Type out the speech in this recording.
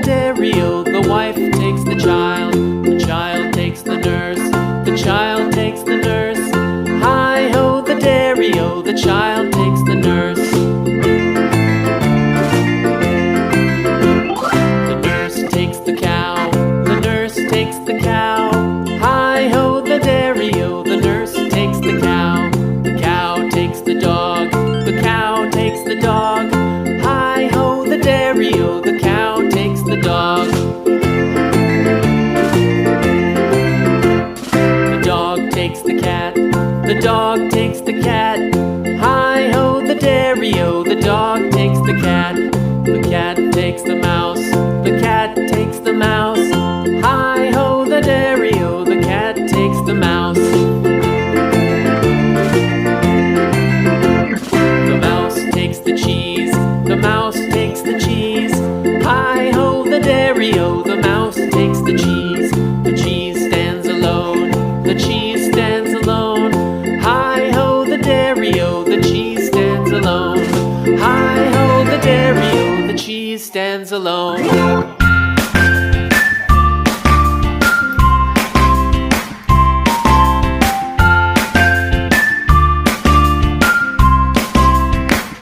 dairy-o, the wife takes the child takes the nurse, the child takes the nurse. Hi-ho, the dairy-o, the child takes the nurse. The nurse takes the cow, the nurse takes the cow. Hi-ho, the dairy-o, the nurse takes the cow. The cow takes the dog, the cow takes the dog. Hi-ho, the dairy-o, the cow takes the dog. The dog takes the cat, the dog takes the cat. Hi-ho, the dairy-o, the dog takes the cat. The cat takes the mouse, the cat takes the mouse. Hi-ho, the dairy-o, the cat takes the mouse. The mouse takes the cheese, the mouse takes the cheese. Hi-ho, the dairy-o, the mouse takes the cheese. The cheese stands alone, the cheese stands alone. Hi-ho, the dairy-o, the cheese stands alone. Hi-ho, the dairy-o, the cheese stands alone.